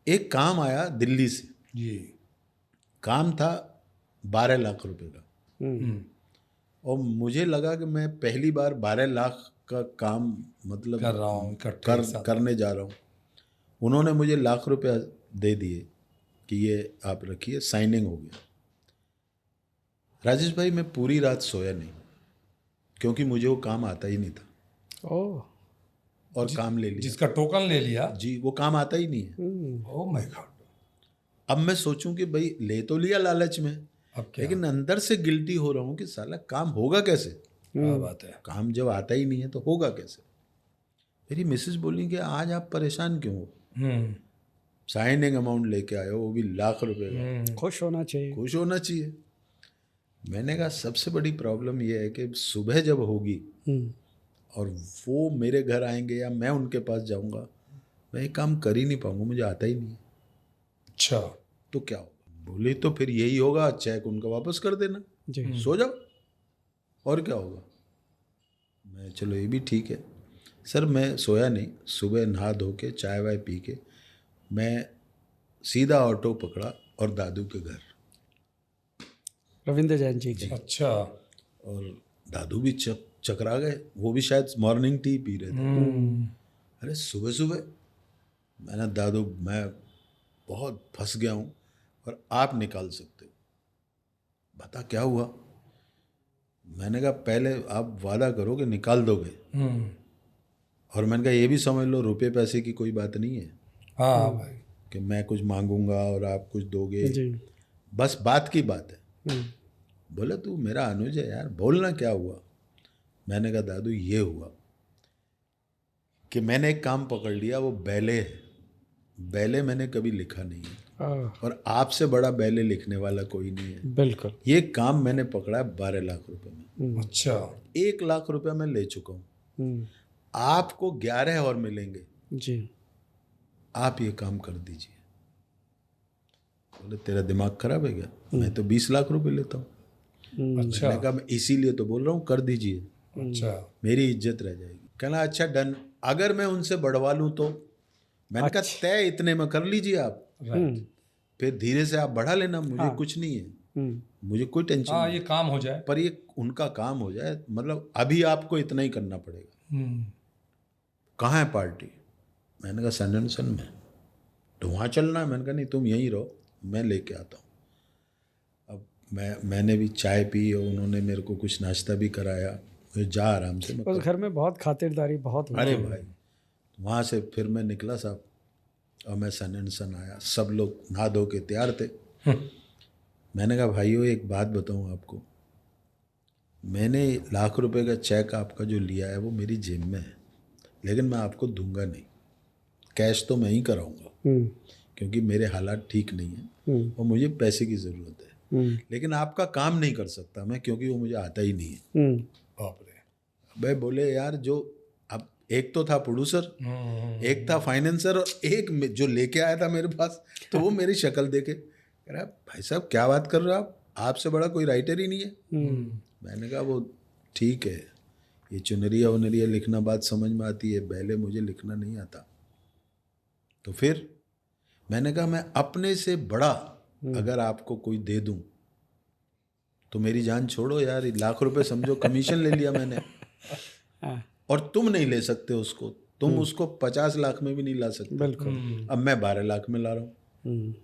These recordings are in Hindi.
एक काम आया दिल्ली से, जी। काम था 12 लाख रुपए का, और मुझे लगा कि मैं पहली बार 12 लाख का काम मतलब कर रहा हूँ इकट्ठे एक साथ। करने जा रहा हूँ। उन्होंने मुझे लाख रुपया दे दिए कि ये आप रखिए, साइनिंग हो गया। राजेश भाई मैं पूरी रात सोया नहीं, क्योंकि मुझे वो काम आता ही नहीं था, ओह, और काम ले लिया। जिसका टोकन ले लिया। जी, वो काम आता ही नहीं है। Oh my God. अब मैं सोचूं कि भाई ले तो लिया लालच में, अब क्या? लेकिन अंदर से गिल्टी हो रहा हूँ कि साला काम होगा कैसे। क्या बात है। काम जब आता ही नहीं है तो होगा कैसे। मेरी मिसेस बोली कि आज आप परेशान क्यों हो, साइनिंग अमाउंट लेके आए हो, वो भी लाख रुपए का, खुश होना चाहिए। खुश होना चाहिए। मैंने कहा सबसे बड़ी प्रॉब्लम ये है कि सुबह जब होगी और वो मेरे घर आएंगे या मैं उनके पास जाऊंगा, मैं ये काम कर ही नहीं पाऊंगा, मुझे आता ही नहीं है। अच्छा। तो क्या होगा? बोले तो फिर यही होगा, चेक उनका वापस कर देना, जी। सो जाओ, और क्या होगा। मैं चलो ये भी ठीक है सर। मैं सोया नहीं, सुबह नहा धो के चाय वाय पी के मैं सीधा ऑटो पकड़ा और दादू के घर। रविंद्र जैन जी के। अच्छा। और दादू भी चकरा गए, वो भी शायद मॉर्निंग टी पी रहे थे। अरे सुबह सुबह मैंने, दादू मैं बहुत फंस गया हूँ और आप निकाल सकते हो। बता क्या हुआ। मैंने कहा पहले आप वादा करो कि निकाल दोगे, और मैंने कहा ये भी समझ लो रुपये पैसे की कोई बात नहीं है हाँ भाई। कि मैं कुछ मांगूंगा और आप कुछ दोगे, जी। बस बात की बात है। बोले तू मेरा अनुज है यार, बोलना क्या हुआ। मैंने कहा दादू ये हुआ कि मैंने एक काम पकड़ लिया, वो बैले है। बैले मैंने कभी लिखा नहीं है, और आपसे बड़ा बैले लिखने वाला कोई नहीं है। बिल्कुल। ये काम मैंने पकड़ा है 12 लाख रुपए में। अच्छा। 1 लाख रुपया मैं ले चुका हूँ, आपको 11 और मिलेंगे, जी। आप ये काम कर दीजिए। बोले तेरा दिमाग खराब है क्या, मैं तो 20 लाख रुपए लेता हूँ। अच्छा। मैंने कहा मैं इसीलिए तो बोल रहा हूँ, कर दीजिए, अच्छा। मेरी इज्जत रह जाएगी। कहना अच्छा डन, अगर मैं उनसे बढ़वा लूँ तो। मैंने कहा तय इतने में कर लीजिए आप, फिर धीरे से आप बढ़ा लेना, मुझे कुछ नहीं है, मुझे कोई टेंशन हाँ, नहीं, ये काम हो जाए। पर ये उनका काम हो जाए, मतलब अभी आपको इतना ही करना पड़ेगा। कहाँ है पार्टी। मैंने कहा सन एंड सन में। तो वहाँ चलना है। मैंने कहा नहीं तुम यहीं रहो, मैं लेके आता हूँ। अब मैंने भी चाय पी और उन्होंने मेरे को कुछ नाश्ता भी कराया, फिर जा आराम से। उस घर में बहुत खातिरदारी बहुत हुई। अरे भाई वहाँ से फिर मैं निकला साहब, और मैं सन एंड सन आया, सब लोग नहा धो के तैयार थे। मैंने कहा भाइयों एक बात बताऊँ आपको, मैंने लाख रुपए का चेक आपका जो लिया है वो मेरी जेब में है, लेकिन मैं आपको दूंगा नहीं, कैश तो मैं ही कराऊंगा, क्योंकि मेरे हालात ठीक नहीं है और मुझे पैसे की ज़रूरत है, लेकिन आपका काम नहीं कर सकता मैं, क्योंकि वो मुझे आता ही नहीं है। बाप रे। भाई बोले यार जो, अब एक तो था प्रोड्यूसर, एक था फाइनेंसर, और एक जो लेके आया था मेरे पास, तो वो मेरी शक्ल देखे कह रहा भाई साहब क्या बात कर रहे हो आप, आपसे बड़ा कोई राइटर ही नहीं है। मैंने कहा वो ठीक है, ये चुनरिया उनरिया लिखना बात समझ में आती है, पहले मुझे लिखना नहीं आता। तो फिर मैंने कहा मैं अपने से बड़ा अगर आपको कोई दे दूं तो मेरी जान छोड़ो यार, लाख रुपए समझो कमीशन ले लिया मैंने, और तुम नहीं ले सकते उसको, तुम उसको 50 लाख में भी नहीं ला सकते। बिल्कुल। अब मैं 12 लाख में ला रहा हूँ।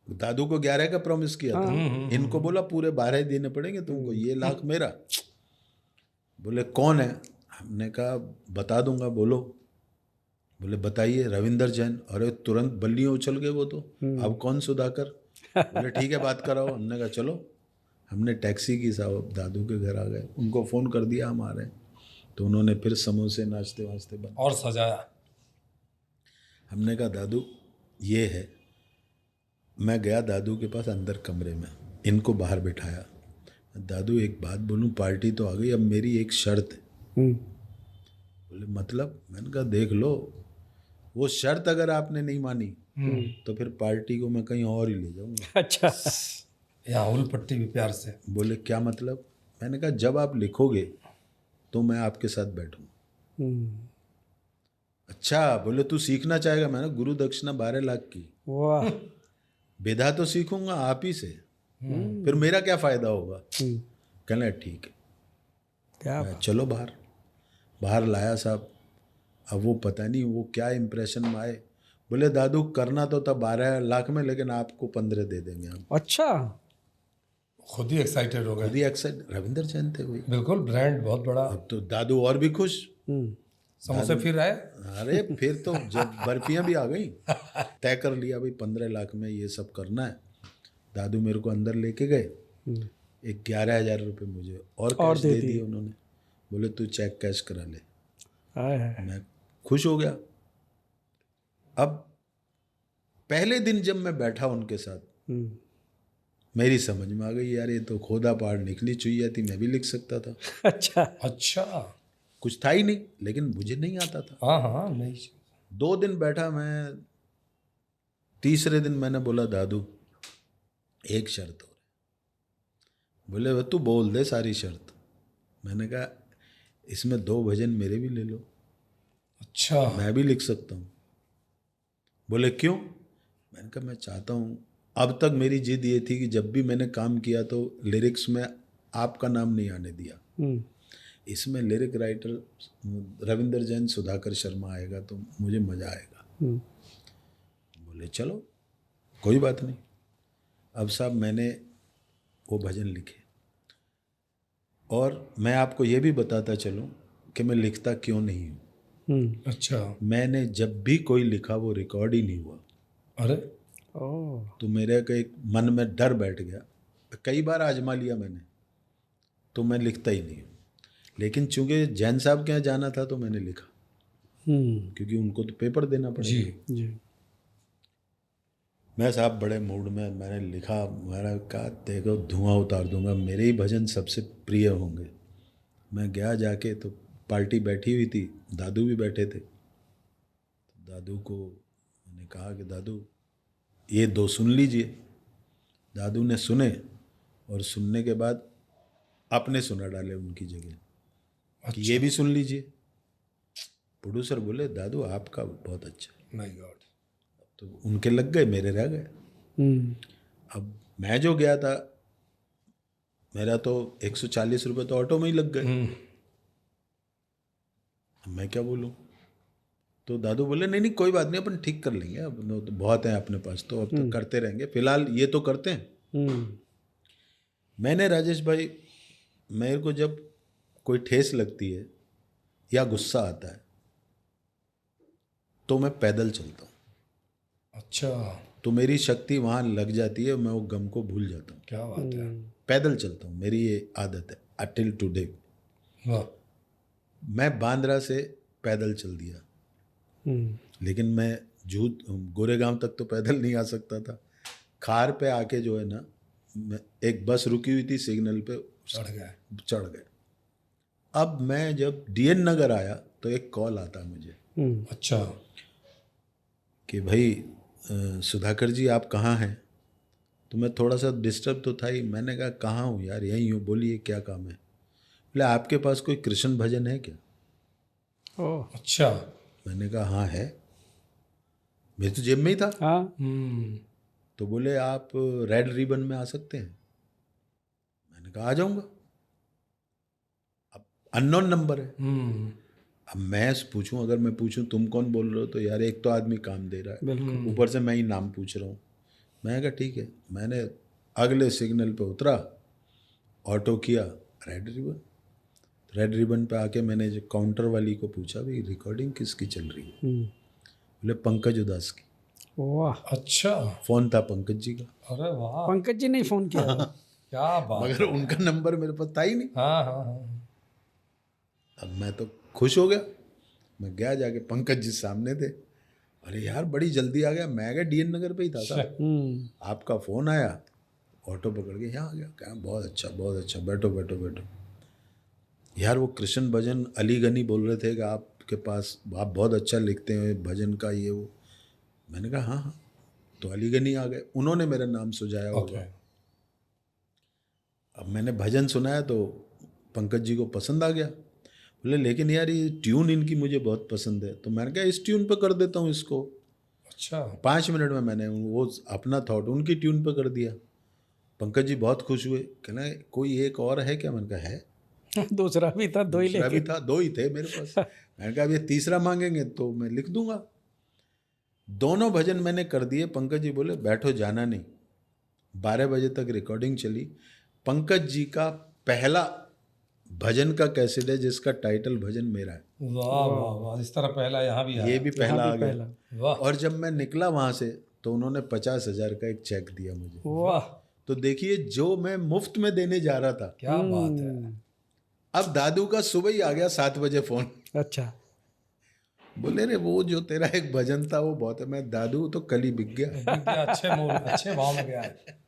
दादू को 11 का प्रॉमिस किया था, इनको बोला पूरे 12 ही देने पड़ेंगे तुमको, ये लाख मेरा। बोले कौन है, हमने कहा बता दूंगा, बोलो। बोले बताइए, रविंदर जैन। अरे तुरंत बल्लियाँ उछल गए वो तो, अब कौन सुधाकर। बोले ठीक है बात कराओ। हमने कहा चलो, हमने टैक्सी की साहब, दादू के घर आ गए, उनको फ़ोन कर दिया हम आ रहे हैं, तो उन्होंने फिर समोसे नाश्ते वास्ते बना और सजाया। हमने कहा दादू ये है। मैं गया दादू के पास अंदर कमरे में, इनको बाहर बिठाया। दादू एक बात बोलूं, पार्टी तो आ गई, अब मेरी एक शर्त है। बोले मतलब। मैंने कहा देख लो, वो शर्त अगर आपने नहीं मानी तो फिर पार्टी को मैं कहीं और ही ले जाऊंगा। अच्छा। या हुल पट्टी भी प्यार से। बोले क्या मतलब। मैंने कहा जब आप लिखोगे तो मैं आपके साथ बैठूंगा। अच्छा, बोले तू सीखना चाहेगा? मैंने गुरु दक्षिणा 12 लाख की, वाह। विधा तो सीखूंगा आप ही से, फिर मेरा क्या फायदा होगा? हम्म, कहना ठीक है। क्या मैं चलो बाहर लाया साहब। अब वो पता नहीं वो क्या इम्प्रेशन में आए। बोले दादू करना तो था 12 लाख में, लेकिन आपको 15 दे देंगे हम। अच्छा। खुद ही एक्साइटेड हो खुद गए। ही एक्साइट, रविंदर जैन थे कोई। बिल्कुल, ब्रांड बहुत बड़ा। अब तो दादू और भी खुश। हम्म, समोसे फिर आए। अरे फिर तो जब बर्फियां भी आ गई, तय कर लिया भाई 15 लाख में ये सब करना है। दादू मेरे को अंदर लेके गए, हम्म, 11,000 रुपये मुझे और और कैश दे दे दिए। दिए उन्होंने। बोले तू चेक कैश करा ले। आए है। मैं खुश हो गया। अब पहले दिन जब मैं बैठा उनके साथ, हम्म, मेरी समझ में आ गई यार ये तो खोदा पहाड़ निकली चुईया थी, मैं भी लिख सकता था। अच्छा। अच्छा। कुछ था ही नहीं, लेकिन मुझे नहीं आता था। हाँ हाँ, नहीं। 2 दिन बैठा मैं, तीसरे दिन मैंने बोला दादू एक शर्त और है। बोले वह तू बोल दे सारी शर्त। मैंने कहा इसमें 2 भजन मेरे भी ले लो, अच्छा। मैं भी लिख सकता हूँ। बोले क्यों? मैंने कहा मैं चाहता हूँ, अब तक मेरी जिद ये थी कि जब भी मैंने काम किया तो लिरिक्स में आपका नाम नहीं आने दिया। हम्म, इसमें लिरिक राइटर रविंदर जैन, सुधाकर शर्मा आएगा तो मुझे मज़ा आएगा। हम्म, बोले चलो कोई बात नहीं। अब साहब मैंने वो भजन लिखे, और मैं आपको ये भी बताता चलूँ कि मैं लिखता क्यों नहीं हूँ। अच्छा। मैंने जब भी कोई लिखा वो रिकॉर्ड ही नहीं हुआ, अरे। ओह, तो मेरे का एक मन में डर बैठ गया। कई बार आजमा लिया मैंने, तो मैं लिखता ही नहीं हूँ। लेकिन चूंकि जैन साहब के यहाँ जाना था तो मैंने लिखा, क्योंकि उनको तो पेपर देना जी। पड़ेगा। जी। मैं साहब बड़े मूड में मैंने लिखा। मैंने कहा देखो धुआं उतार दूंगा, मेरे ही भजन सबसे प्रिय होंगे। मैं गया जाके तो पार्टी बैठी हुई थी, दादू भी बैठे थे। तो दादू को मैंने कहा कि दादू ये 2 सुन लीजिए। दादू ने सुने, और सुनने के बाद अपने सुना डाले उनकी जगह कि ये भी सुन लीजिए। प्रोड्यूसर बोले दादू आपका बहुत अच्छा। My God. तो उनके लग गए, मेरे रह गए। हम्म, अब मैं जो गया था, मेरा तो 140 रुपये तो ऑटो में ही लग गए। अब मैं क्या बोलूँ? तो दादू बोले नहीं नहीं कोई बात नहीं, अपन ठीक कर लेंगे, अब तो बहुत है अपने पास, तो अब तो करते रहेंगे, फिलहाल ये तो करते हैं। हम्म, मैंने राजेश भाई, मेरे को जब कोई ठेस लगती है या गुस्सा आता है तो मैं पैदल चलता हूँ। अच्छा, तो मेरी शक्ति वहाँ लग जाती है, मैं वो गम को भूल जाता हूँ। क्या बात है। पैदल चलता हूँ, मेरी ये आदत है अटिल टुडे। वाह। मैं बांद्रा से पैदल चल दिया, लेकिन मैं झूठ गोरेगांव तक तो पैदल नहीं आ सकता था। खार पे आके जो है ना, मैं एक बस रुकी हुई थी सिग्नल पे, चढ़ गए। अब मैं जब डीएन नगर आया तो एक कॉल आता मुझे अच्छा। कि भाई सुधाकर जी आप कहाँ हैं? तो मैं थोड़ा सा डिस्टर्ब तो था ही। मैंने कहा कहाँ हूँ यार, यहीं हूँ, बोलिए क्या काम है? बोले आपके पास कोई कृष्ण भजन है क्या? ओह, अच्छा। मैंने कहा हाँ है, मेरे तो जेब में ही था। हाँ, तो बोले आप रेड रिबन में आ सकते हैं? मैंने कहा आ जाऊंगा। अब अननोन नंबर है, अब मैं पूछूं, अगर मैं पूछूं तुम कौन बोल रहे हो, तो यार एक तो आदमी काम दे रहा है, बिल्कुल। ऊपर से मैं ही नाम पूछ रहा हूँ। मैंने कहा ठीक है। मैंने अगले सिग्नल पे उतरा, ऑटो किया, रेड रिबन। रेड रिबन पे आके मैंने जो काउंटर वाली को पूछा भाई रिकॉर्डिंग किसकी चल रही है? बोले पंकज उदास की। वाह, अच्छा। फ़ोन था पंकज जी का, अरे वाह, पंकज जी ने फोन किया। क्या बात मगर उनका नंबर मेरे पास था ही नहीं। हाँ हाँ हाँ। अब मैं तो खुश हो गया। मैं गया, जाके पंकज जी सामने थे। अरे यार बड़ी जल्दी आ गया, मैं गया डीएन नगर पे ही था साहब, आपका फ़ोन आया, ऑटो पकड़ के यहाँ आ गया। क्या बहुत अच्छा बहुत अच्छा, बैठो बैठो बैठो। यार वो कृष्ण भजन अली गनी बोल रहे थे कि आपके पास आप बहुत अच्छा लिखते हैं भजन का ये वो। मैंने कहा हाँ हाँ। तो अली गनी आ गए, उन्होंने मेरा नाम सुझाया होगा। ओके। अब मैंने भजन सुनाया तो पंकज जी को पसंद आ गया। बोले लेकिन यार ये ट्यून इनकी मुझे बहुत पसंद है, तो मैंने कहा इस ट्यून पे कर देता हूँ इसको। अच्छा 5 मिनट में मैंने वो अपना थॉट उनकी ट्यून पे कर दिया। पंकज जी बहुत खुश हुए, कहना कोई एक और है क्या? मैंने कहा है, दूसरा भी था, दो ही दूसरा भी लेके। था, 2 ही थे मेरे पास। मैंने कहा अब ये तीसरा मांगेंगे तो मैं लिख दूंगा। दोनों भजन मैंने कर दिए। पंकज जी बोले बैठो, जाना नहीं। 12 बजे तक रिकॉर्डिंग चली। पंकज जी का पहला भजन का कैसेट है जिसका टाइटल भजन मेरा है। वाह वाह वाह, इस तरह पहला यहाँ भी ये आया। भी पहला यहाँ आ भी गया। पहला। वाह और जब मैं निकला वहां से तो उन्होंने 50,000 का एक चेक दिया मुझे। वाह, तो देखिए जो मैं मुफ्त में देने जा रहा था, क्या बात है। अब दादू का सुबह ही आ गया 7 बजे फोन। अच्छा। बोले रे वो जो तेरा एक भजन था वो बहुत है। मैं दादू तो कल ही बिक गया। बिक गया, अच्छे मूल अच्छे भाव में गया है।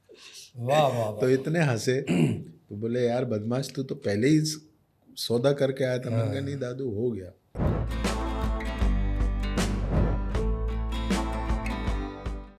वाह वाह वाह। तो इतने हंसे, तो बोले यार बदमाश तू तो पहले ही सौदा करके आया था। मैंने कहा नहीं दादू हो गया।